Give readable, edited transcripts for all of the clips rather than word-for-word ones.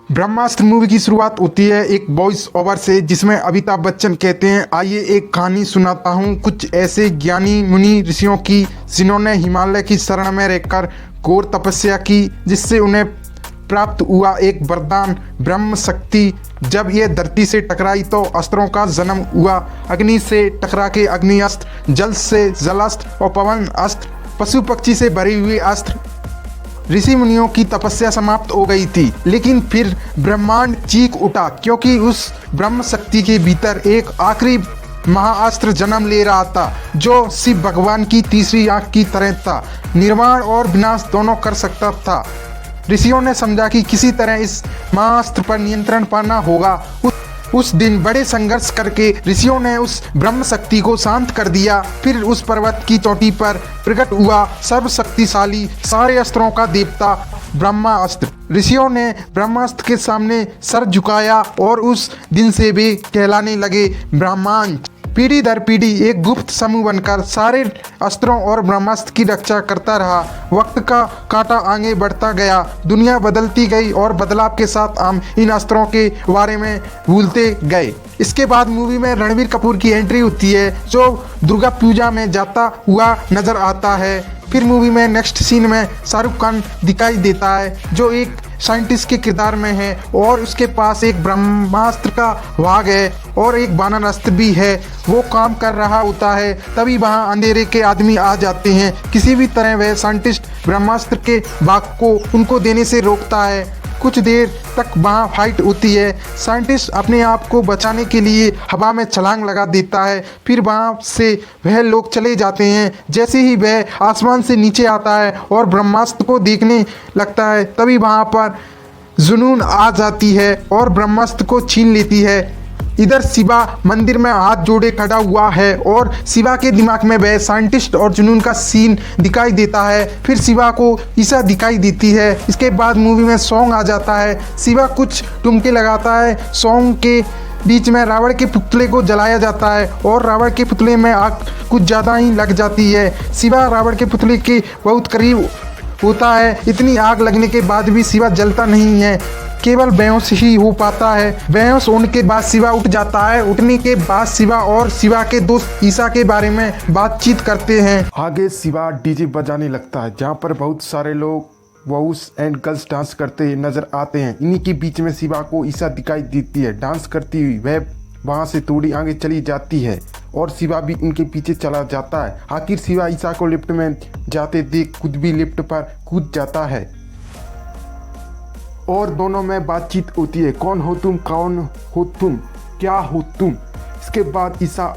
ब्रह्मास्त्र movie की शुरुआत होती है एक वॉइस ओवर से, जिसमें अमिताभ बच्चन कहते हैं, आइए एक कहानी सुनाता हूँ कुछ ऐसे ज्ञानी मुनि ऋषियों की जिन्होंने हिमालय की शरण में रहकर घोर तपस्या की, जिससे उन्हें प्राप्त हुआ एक वरदान ब्रह्म शक्ति। जब यह धरती से टकराई तो अस्त्रों का जन्म हुआ। अग्नि से टकरा के अग्नि अस्त्र, जल से जलास्त्र और पवन अस्त्र, पशु पक्षी से भरे हुए अस्त्र। ऋषि मुनियों की तपस्या समाप्त हो गई थी, लेकिन फिर ब्रह्मांड चीख उठा, क्योंकि उस ब्रह्म शक्ति के भीतर एक आखिरी महाअस्त्र जन्म ले रहा था, जो शिव भगवान की तीसरी आंख की तरह था, निर्माण और विनाश दोनों कर सकता था। ऋषियों ने समझा कि किसी तरह इस महाअस्त्र पर नियंत्रण पाना होगा। उस दिन बड़े संघर्ष करके ऋषियों ने उस ब्रह्म शक्ति को शांत कर दिया। फिर उस पर्वत की चोटी पर प्रकट हुआ सर्वशक्तिशाली सारे अस्त्रों का देवता ब्रह्मास्त्र। ऋषियों ने ब्रह्मास्त्र के सामने सर झुकाया और उस दिन से वे कहलाने लगे ब्रह्मांड। पीढ़ी दर पीढ़ी एक गुप्त समूह बनकर सारे अस्त्रों और ब्रह्मास्त्र की रक्षा करता रहा। वक्त का कांटा आगे बढ़ता गया, दुनिया बदलती गई और बदलाव के साथ हम इन अस्त्रों के बारे में भूलते गए। इसके बाद मूवी में रणबीर कपूर की एंट्री होती है, जो दुर्गा पूजा में जाता हुआ नजर आता है। फिर मूवी में नेक्स्ट सीन में शाहरुख खान दिखाई देता है, जो एक साइंटिस्ट के किरदार में है और उसके पास एक ब्रह्मास्त्र का भाग है और एक बानर अस्त्र भी है। वो काम कर रहा होता है, तभी वहाँ अंधेरे के आदमी आ जाते हैं। किसी भी तरह वह साइंटिस्ट ब्रह्मास्त्र के भाग को उनको देने से रोकता है। कुछ देर तक वहाँ फाइट होती है। साइंटिस्ट अपने आप को बचाने के लिए हवा में छलांग लगा देता है। फिर वहाँ से वह लोग चले जाते हैं। जैसे ही वह आसमान से नीचे आता है और ब्रह्मास्त्र को देखने लगता है, तभी वहाँ पर जुनून आ जाती है और ब्रह्मास्त्र को छीन लेती है। इधर शिवा मंदिर में हाथ जोड़े खड़ा हुआ है और शिवा के दिमाग में वह साइंटिस्ट और जुनून का सीन दिखाई देता है। फिर शिवा को ईसा दिखाई देती है। इसके बाद मूवी में सॉन्ग आ जाता है। शिवा कुछ ठुमके लगाता है। सॉन्ग के बीच में रावण के पुतले को जलाया जाता है और रावण के पुतले में आग कुछ ज़्यादा ही लग जाती है। शिवा रावण के पुतले के बहुत करीब होता है। इतनी आग लगने के बाद भी शिवा जलता नहीं है, केवल बेहोश ही हो पाता है। बेहोश होने के बाद शिवा उठ जाता है। उठने के बाद शिवा और शिवा के दोस्त ईसा के बारे में बातचीत करते हैं। आगे शिवा डीजे बजाने लगता है, जहाँ पर बहुत सारे लोग बॉयज एंड गर्ल्स डांस करते नजर आते हैं। इन्हीं के बीच में शिवा को ईसा दिखाई देती है डांस करती हुई। वह वहाँ से थोड़ी आगे चली जाती है और शिवा भी उनके पीछे चला जाता है। आखिर शिवा ईसा को लिफ्ट में जाते देख खुद भी लिफ्ट पर कूद जाता है और दोनों में बातचीत होती है, कौन हो तुम, कौन हो तुम, क्या हो तुम। इसके बाद ईसा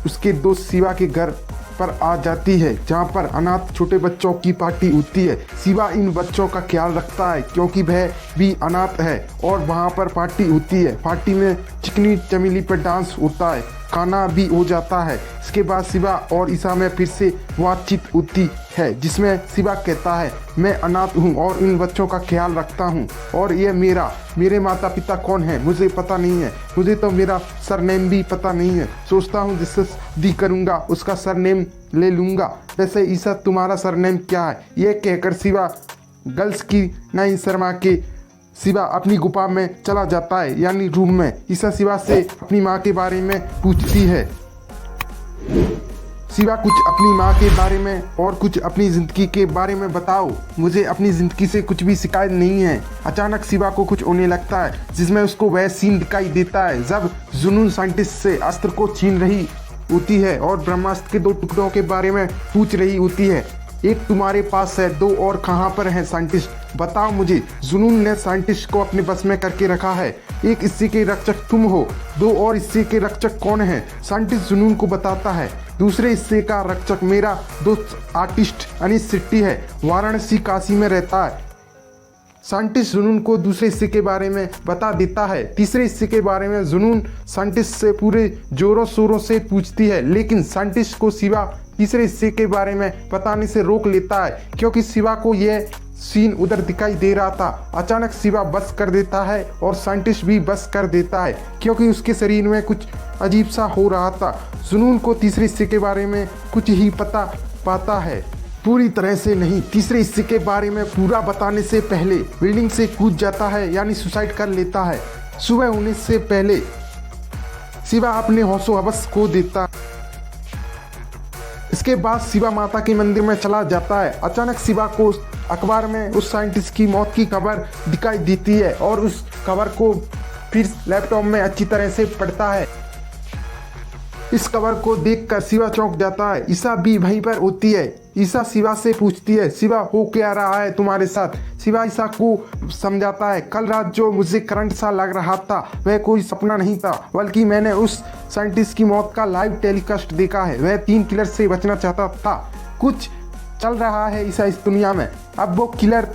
उसके दोस्त शिवा के घर पर आ जाती है, जहाँ पर अनाथ छोटे बच्चों की पार्टी होती है। शिवा इन बच्चों का ख्याल रखता है, क्योंकि वह भी अनाथ है और वहाँ पर पार्टी होती है। पार्टी में चिकनी चमेली पर डांस होता है, खाना भी हो जाता है। इसके बाद शिवा और ईसा में फिर से बातचीत होती है, जिसमें शिवा कहता है, मैं अनाथ हूँ और इन बच्चों का ख्याल रखता हूँ और ये मेरे माता पिता कौन है मुझे पता नहीं है। मुझे तो मेरा सरनेम भी पता नहीं है। सोचता हूँ जिससे शादी करूँगा उसका सरनेम ले लूँगा। वैसे ईसा तुम्हारा सरनेम क्या है? ये कहकर शिवा गर्ल्स की नहीं शर्मा के शिवा अपनी गुफा में चला जाता है, यानी रूम में। ईसा शिवा से अपनी माँ के बारे में पूछती है। शिवा कुछ अपनी माँ के बारे में और कुछ अपनी ज़िंदगी के बारे में बताओ, मुझे अपनी ज़िंदगी से कुछ भी शिकायत नहीं है। अचानक शिवा को कुछ होने लगता है, जिसमें उसको वह सीन दिखाई देता है जब जुनून साइंटिस्ट से अस्त्र को छीन रही होती है और ब्रह्मास्त्र के 2 टुकड़ों के बारे में पूछ रही होती है। एक तुम्हारे पास है, 2 और कहाँ पर है साइंटिस्ट, बताओ मुझे। जुनून ने साइंटिस्ट को अपने बस में करके रखा है। एक हिस्से के रक्षक तुम हो, 2 और हिस्से के रक्षक कौन है? साइंटिस्ट जुनून को बताता है, दूसरे हिस्से का रक्षक मेरा दोस्त आर्टिस्ट अनीश शेट्टी है, वाराणसी काशी में रहता है। साइंटिस्ट जुनून को दूसरे हिस्से के बारे में बता देता है। तीसरे हिस्से के बारे में जुनून साइंटिस्ट से पूरे जोरों शोरों से पूछती है, लेकिन साइंटिस्ट को शिवा तीसरे हिस्से के बारे में बताने से रोक लेता है, क्योंकि शिवा को यह सीन उधर दिखाई दे रहा था। अचानक शिवा बस कर देता है और साइंटिस्ट भी बस कर देता है, क्योंकि उसके शरीर में कुछ अजीब सा हो रहा था। जुनून को तीसरे हिस्से के बारे में कुछ ही पता पाता है। पूरी तरह से नहीं। तीसरे हिस्से के बारे में पूरा बताने से पहले बिल्डिंग से कूद जाता है, यानी सुसाइड कर लेता है। सुबह होने से पहले शिवा अपने होशो हवस खो देता। इसके बाद शिवा माता के मंदिर में चला जाता है। अचानक शिवा को अखबार में उस साइंटिस्ट की मौत की खबर दिखाई देती है और उस खबर को फिर लैपटॉप में अच्छी तरह से पढ़ता है। इस खबर को देखकर शिवा चौंक जाता है। ईशा भी वहीं पर होती है। ईशा शिवा से पूछती है, शिवा हो क्या रहा है तुम्हारे साथ? शिवा ईशा को समझाता है, कल रात जो मुझे करंट सा लग रहा था वह कोई सपना नहीं था, बल्कि मैंने उस साइंटिस्ट की मौत का लाइव टेलीकास्ट देखा है। वह 3 किलर से बचना चाहता था। कुछ चल रहा है ईशा इस दुनिया में। अब वो किलर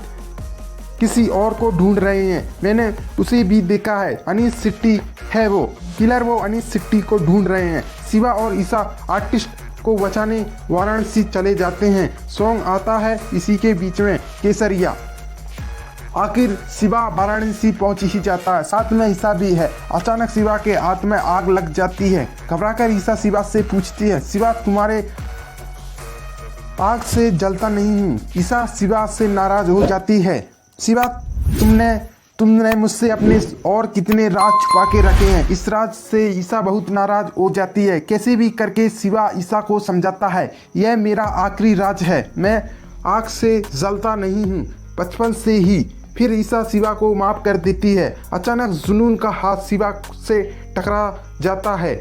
किसी और को ढूंढ रहे हैं। मैंने उसे भी देखा है। अनीस सिट्टी है वो किलर। वो अनीस सिट्टी को ढूंढ रहे हैं। शिवा और ईशा आर्टिस्ट को बचाने वाराणसी चले जाते हैं। सॉन्ग आता है इसी के बीच में, केसरिया। आखिर शिवा वाराणसी पहुंच ही जाता है। साथ में ईशा भी है। अचानक शिवा के हाथ में आग लग जाती है। घबराकर ईशा शिवा से पूछती है, शिवा तुम्हारे आग से जलता नहीं हूँ। ईशा शिवा से नाराज हो जाती है। शिवा तुमने मुझसे अपने और कितने राज छुपा के रखे हैं। इस राज से ईशा बहुत नाराज हो जाती है। कैसे भी करके शिवा ईशा को समझाता है, यह मेरा आखिरी राज है। मैं आग से जलता नहीं हूँ, बचपन से ही। फिर ईशा शिवा को माफ कर देती है। अचानक जुनून का हाथ शिवा से टकरा जाता है।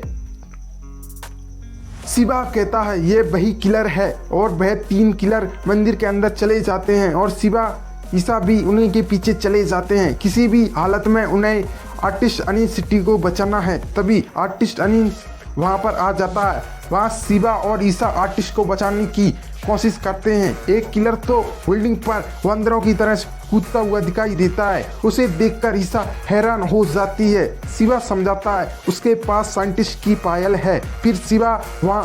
शिवा कहता है ये वही किलर है और वह 3 किलर मंदिर के अंदर चले जाते हैं और शिवा ईशा भी उन्हीं के पीछे चले जाते हैं। किसी भी हालत में उन्हें आर्टिस्ट अनीस सिट्टी को बचाना है। तभी आर्टिस्ट अनीस वहां पर आ जाता है। वहां शिवा और ईशा आर्टिस्ट को बचाने की कोशिश करते हैं। एक किलर तो बिल्डिंग पर बंदरों की तरह कूदता हुआ दिखाई देता है। उसे देखकर ईशा हैरान हो जाती है। शिवा समझाता है उसके पास साइंटिस्ट की पायल है। फिर शिवा वहां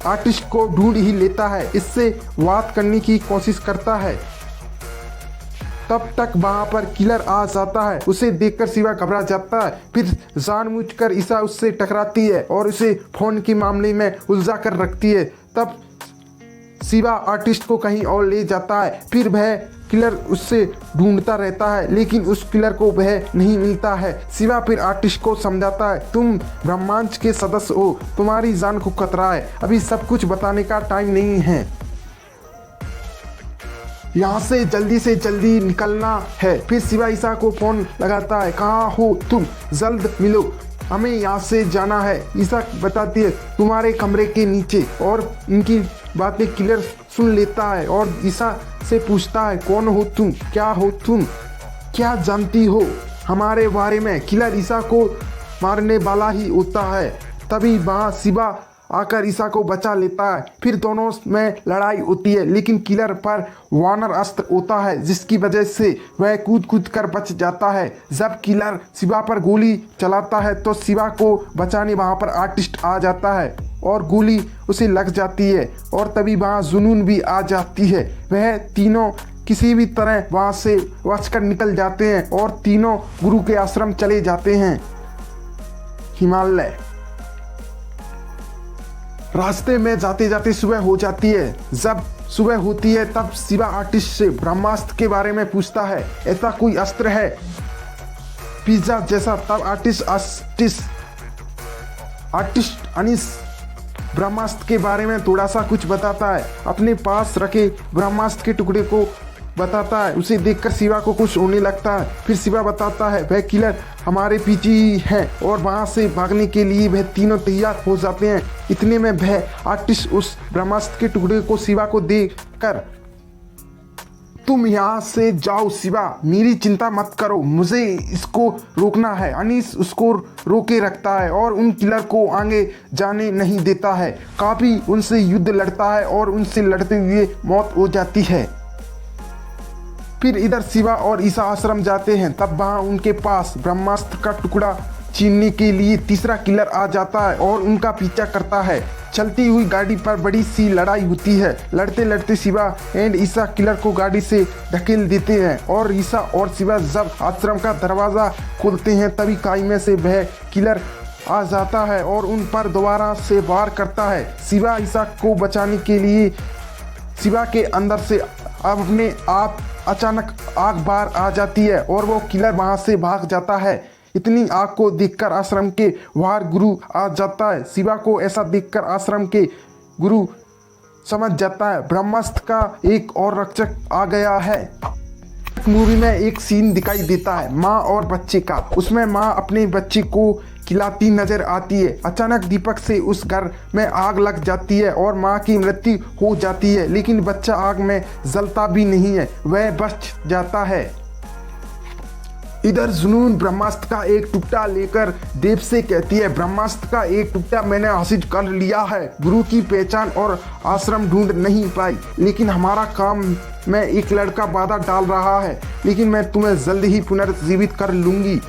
आर्टिस्ट को ढूंढ ही लेता है। इससे बात करने की कोशिश करता है। तब तक वहां पर किलर आ जाता है। उसे देखकर शिवा घबरा जाता है। फिर जानबूझकर ईशा उससे टकराती है और उसे फोन के मामले में उलझा कर रखती है। तब शिवा आर्टिस्ट को कहीं और ले जाता है। फिर वह किलर उससे ढूंढता रहता है, लेकिन उस किलर को वह नहीं मिलता है। शिवा फिर आर्टिस्ट को समझाता है, तुम ब्रह्मांड के सदस्य हो, तुम्हारी जान को खतरा है। अभी सब कुछ बताने का टाइम नहीं है। यहाँ से जल्दी निकलना है। फिर शिवा ईशा को फोन लगाता है, कहाँ हो तुम? जल्द मिलो, हमें यहाँ से जाना है। ईशा बताती है तुम्हारे कमरे के नीचे। और इनकी बातें किलर सुन लेता है और ईशा से पूछता है, कौन हो तुम? क्या हो तुम? क्या जानती हो हमारे बारे में? किलर ईशा को मारने वाला ही होता है। तभी वहाँ शिवा आकर ईशा को बचा लेता है। फिर दोनों में लड़ाई होती है, लेकिन किलर पर वानर अस्त्र होता है, जिसकी वजह से वह कूद कर बच जाता है। जब किलर शिवा पर गोली चलाता है तो शिवा को बचाने वहां पर आर्टिस्ट आ जाता है और गोली उसे लग जाती है। और तभी वहां जुनून भी आ जाती है। वह तीनों किसी भी तरह वहां से बचकर निकल जाते हैं और तीनों गुरु के आश्रम चले जाते हैं, हिमालय। रास्ते में जाते जाते सुबह हो जाती है। जब सुबह होती है तब शिवा आर्टिस्ट से ब्रह्मास्त्र के बारे में पूछता है, ऐसा कोई अस्त्र है पिज्जा जैसा? तब आर्टिस्ट अनीस ब्रह्मास्त्र के बारे में थोड़ा सा कुछ बताता है। अपने पास रखे ब्रह्मास्त्र के टुकड़े को बताता है। उसे देखकर शिवा को कुछ होने लगता है। फिर शिवा बताता है वह किलर हमारे पीछे ही है और वहां से भागने के लिए वह तीनों तैयार हो जाते हैं। इतने में वह आर्टिस्ट उस ब्रह्मास्त्र के टुकड़े को शिवा को देकर, तुम यहाँ से जाओ शिवा, मेरी चिंता मत करो, मुझे इसको रोकना है। अनीस उसको रोके रखता है और उन किलर को आगे जाने नहीं देता है। काफी उनसे युद्ध लड़ता है और उनसे लड़ते हुए मौत हो जाती है। फिर इधर शिवा और ईशा आश्रम जाते हैं। तब वहाँ उनके पास ब्रह्मास्त्र का टुकड़ा छीनने के लिए तीसरा किलर आ जाता है और उनका पीछा करता है। चलती हुई गाड़ी पर बड़ी सी लड़ाई होती है। लड़ते लड़ते शिवा एंड ईशा किलर को गाड़ी से ढकेल देते हैं और ईशा और शिवा जब आश्रम का दरवाज़ा खोलते हैं तभी खाई में से वह किलर आ जाता है और उन पर दोबारा से वार करता है। शिवा ईशा को बचाने के लिए शिवा के अंदर से अपने आप अचानक आग बाहर आ जाती है और वो किलर वहां से भाग जाता है। इतनी आग को देखकर आश्रम के बाहर गुरु आ जाता है। शिवा को ऐसा देखकर आश्रम के गुरु समझ जाता है ब्रह्मास्त्र का एक और रक्षक आ गया है। मूवी में एक सीन दिखाई देता है माँ और बच्चे का। उसमें माँ अपने बच्चे को खिलाती नजर आती है। अचानक दीपक से उस घर में आग लग जाती है और माँ की मृत्यु हो जाती है, लेकिन बच्चा आग में जलता भी नहीं है, वह बच जाता है। इधर जुनून ब्रह्मास्त्र का एक टुकड़ा लेकर देव से कहती है, ब्रह्मास्त्र का एक टुकड़ा मैंने हासिल कर लिया है। गुरु की पहचान और आश्रम ढूंढ नहीं पाई, लेकिन हमारा काम में एक लड़का बाधा डाल रहा है, लेकिन मैं तुम्हें जल्द ही पुनर्जीवित कर लूंगी।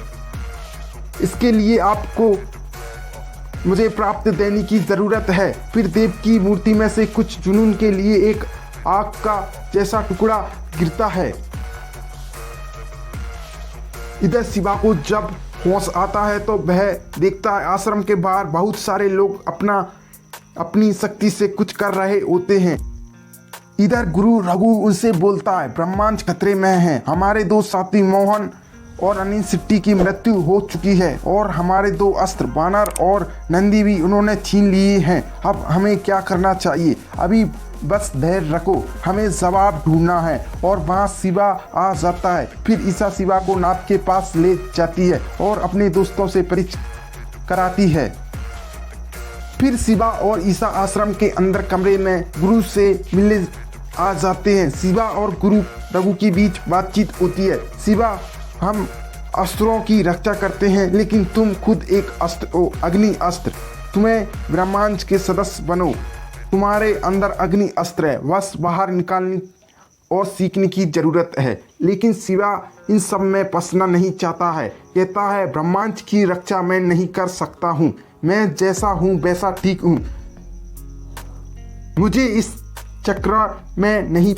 इसके लिए आपको मुझे प्राप्त देने की जरूरत है। फिर देव की मूर्ति में से कुछ जुनून के लिए एक आग का जैसा टुकड़ा गिरता है। इधर शिवा को जब होश आता है तो वह देखता है आश्रम के बाहर बहुत सारे लोग अपनी शक्ति से कुछ कर रहे होते हैं। इधर गुरु रघु उनसे बोलता है, ब्रह्मांड खतरे में है। हमारे दो साथी मोहन और अनिल सिट्टी की मृत्यु हो चुकी है और हमारे दो अस्त्र बानर और नंदी भी उन्होंने छीन लिए हैं। अब हमें क्या करना चाहिए? अभी बस धैर्य रखो, हमें जवाब ढूंढना है। और वहाँ शिवा आ जाता है। फिर ईसा शिवा को नाथ के पास ले जाती है और अपने दोस्तों से परिचय कराती है। फिर शिवा और ईसा आश्रम के अंदर कमरे में गुरु से मिलने आ जाते हैं। शिवा और गुरु रघु के बीच बातचीत होती है। शिवा, हम अस्त्रों की रक्षा करते हैं, लेकिन तुम खुद एक अस्त्र हो, अग्नि अस्त्र। तुम्हें ब्रह्मांड के सदस्य बनो। तुम्हारे अंदर अग्नि अस्त्र है, बस बाहर निकालने और सीखने की जरूरत है। लेकिन शिवा इन सब में फंसना नहीं चाहता है। कहता है, ब्रह्मांड की रक्षा मैं नहीं कर सकता हूँ, मैं जैसा हूँ वैसा ठीक हूँ, मुझे इस चक्र में नहीं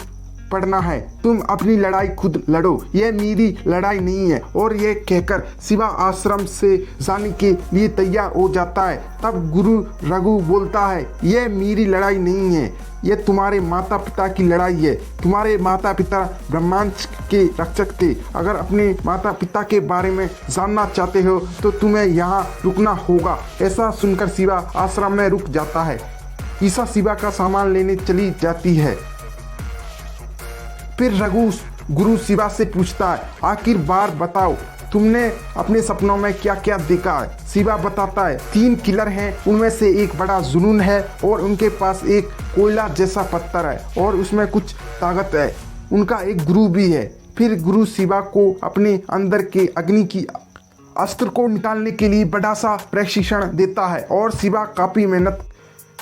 पड़ना है। तुम अपनी लड़ाई खुद लड़ो, यह मेरी लड़ाई नहीं है। और यह कहकर शिवा आश्रम से जाने के लिए तैयार हो जाता है। तब गुरु रघु बोलता है, यह मेरी लड़ाई नहीं है, यह तुम्हारे माता पिता की लड़ाई है। तुम्हारे माता पिता ब्रह्मांड के रक्षक थे। अगर अपने माता पिता के बारे में जानना चाहते हो तो तुम्हें यहाँ रुकना होगा। ऐसा सुनकर शिवा आश्रम में रुक जाता है। ईसा शिवा का सामान लेने चली जाती है। फिर रघु गुरु शिवा से पूछता है, आखिर बार बताओ, तुमने अपने सपनों में क्या क्या देखा है? शिवा बताता है, 3 किलर हैं, उनमें से एक बड़ा जुनून है और उनके पास एक कोयला जैसा पत्थर है और उसमें कुछ ताकत है। उनका एक गुरु भी है। फिर गुरु शिवा को अपने अंदर के अग्नि की अस्त्र को निकालने के लिए बड़ा सा प्रशिक्षण देता है और शिवा काफ़ी मेहनत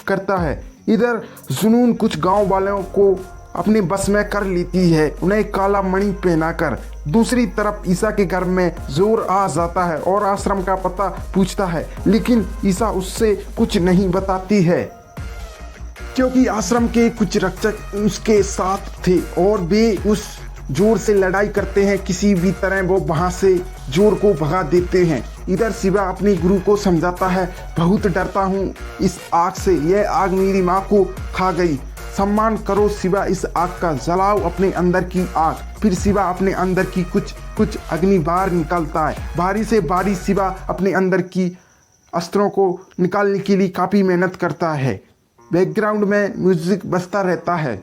करता है। इधर जुनून कुछ गांव वालों को अपने बस में कर लेती है, उन्हें काला मणि पहनाकर। दूसरी तरफ ईसा के घर में जोर आ जाता है और आश्रम का पता पूछता है, लेकिन ईसा उससे कुछ नहीं बताती है, क्योंकि आश्रम के कुछ रक्षक उसके साथ थे और वे उस जोर से लड़ाई करते हैं। किसी भी तरह वो वहां से जोर को भगा देते हैं। इधर शिवा अपने गुरु को समझाता है, बहुत डरता हूँ इस आग से, यह आग मेरी माँ को खा गई। सम्मान करो शिवा, इस आग का जलाओ अपने अंदर की आग। फिर शिवा अपने अंदर की कुछ अग्नि बाहर निकालता है। बारी से बारी शिवा अपने अंदर की अस्त्रों को निकालने के लिए काफ़ी मेहनत करता है। बैकग्राउंड में म्यूजिक बजता रहता है।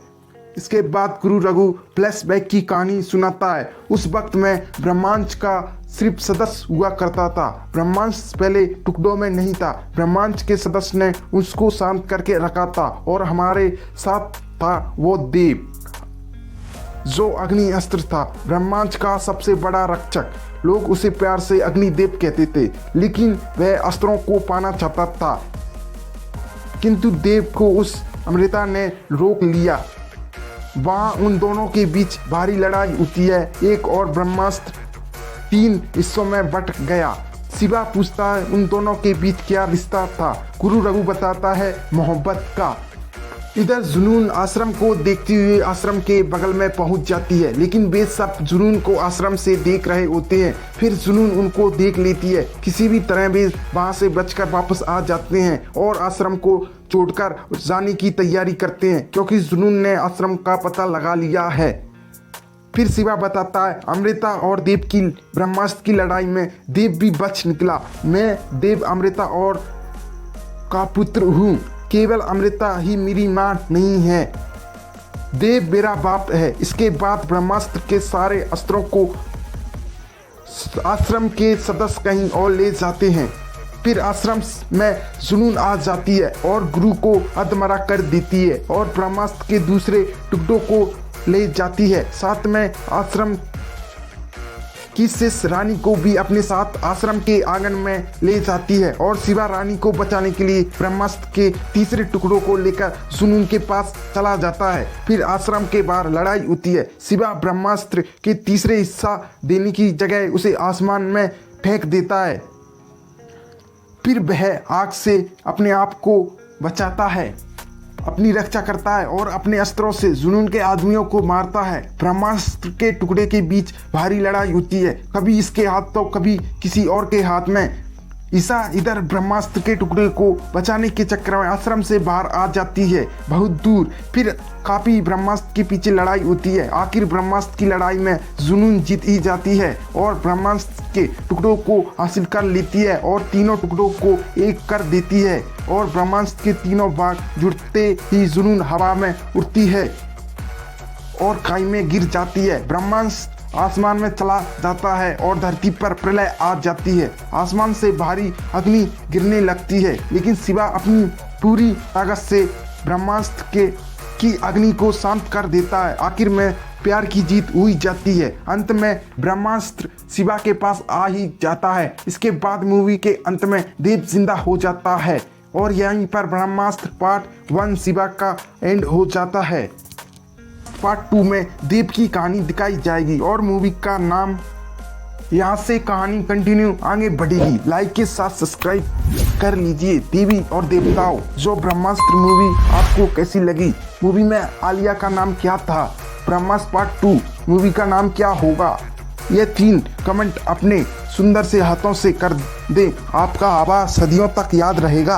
इसके बाद गुरु रघु फ्लैशबैक की कहानी सुनाता है। उस वक्त में ब्रह्मांड का सिर्फ सदस्य हुआ करता था। ब्रह्मांड पहले टुकड़ों में नहीं था। ब्रह्मांड के सदस्य ने उसको शांत करके रखा था और हमारे साथ था वो देव, जो अग्नि अस्त्र था, ब्रह्मांड का सबसे बड़ा रक्षक। लोग उसे प्यार से अग्निदेव कहते थे, लेकिन वह अस्त्रों को पाना चाहता था, किंतु देव को उस अमृता ने रोक लिया। वहाँ उन दोनों के बीच भारी लड़ाई होती है। एक और ब्रह्मास्त्र 3 हिस्सों में बट गया। शिवा पूछता है, उन दोनों के बीच क्या रिश्ता था? गुरु रघु बताता है, मोहब्बत का। इधर जुनून आश्रम को देखते हुए आश्रम के बगल में पहुंच जाती है, लेकिन वे सब जुनून को आश्रम से देख रहे होते हैं। फिर जुनून उनको देख लेती है। किसी भी तरह वे वहां से बचकर वापस आ जाते हैं और आश्रम को छोड़कर जाने की तैयारी करते हैं, क्योंकि जुनून ने आश्रम का पता लगा लिया है। फिर शिवा बताता है अमृता और देव की ब्रह्मास्त्र की लड़ाई में देव भी बच निकला। मैं देव अमृता और का पुत्र हूँ, केवल अमृता ही मेरी माँ नहीं है। देव मेरा बाप है। इसके बाद ब्रह्मास्त्र के सारे अस्त्रों को आश्रम के सदस्य कहीं और ले जाते हैं। फिर आश्रम में जुनून आ जाती है और गुरु को अधमरा कर देती है और ब्रह्मास्त्र के दूसरे टुकड़ों को ले जाती है। साथ में आश्रम की शिष्य रानी को भी अपने साथ आश्रम के आंगन में ले जाती है और शिवा रानी को बचाने के लिए ब्रह्मास्त्र के तीसरे टुकड़ों को लेकर जुनून के पास चला जाता है। फिर आश्रम के बाहर लड़ाई होती है। शिवा ब्रह्मास्त्र के तीसरे हिस्सा देने की जगह उसे आसमान में फेंक देता है। फिर वह आग से अपने आप को बचाता है, अपनी रक्षा करता है और अपने अस्त्रों से जुनून के आदमियों को मारता है। ब्रह्मास्त्र के टुकड़े के बीच भारी लड़ाई होती है, कभी इसके हाथ तो कभी किसी और के हाथ में। ईसा इधर ब्रह्मास्त्र के टुकड़े को बचाने के चक्कर में आश्रम से बाहर आ जाती है बहुत दूर। फिर काफी ब्रह्मास्त्र के पीछे लड़ाई होती है। आखिर ब्रह्मास्त्र की लड़ाई में जुनून जीत ही जाती है और ब्रह्मास्त्र के टुकड़ों को हासिल कर लेती है और तीनों टुकड़ों को एक कर देती है और ब्रह्मास्त्र के तीनों भाग जुड़ते ही जुनून हवा में उड़ती है और खाई में गिर जाती है। ब्रह्मास्त्र आसमान में चला जाता है और धरती पर प्रलय आ जाती है। आसमान से भारी अग्नि गिरने लगती है, लेकिन शिवा अपनी पूरी ताकत से ब्रह्मास्त्र की अग्नि को शांत कर देता है। आखिर में प्यार की जीत हुई जाती है। अंत में ब्रह्मास्त्र शिवा के पास आ ही जाता है। इसके बाद मूवी के अंत में देव जिंदा हो जाता है और यहीं पर ब्रह्मास्त्र पार्ट 1 शिवा का एंड हो जाता है। पार्ट 2 में देव की कहानी दिखाई जाएगी और मूवी का नाम, यहाँ से कहानी कंटिन्यू आगे बढ़ेगी। लाइक के साथ सब्सक्राइब कर लीजिए। देवी और देवताओं जो ब्रह्मास्त्र मूवी आपको कैसी लगी? मूवी में आलिया का नाम क्या था? ब्रह्मास्त्र पार्ट 2 मूवी का नाम क्या होगा? ये 3 कमेंट अपने सुंदर से हाथों से कर दें। आपका आवाज सदियों तक याद रहेगा।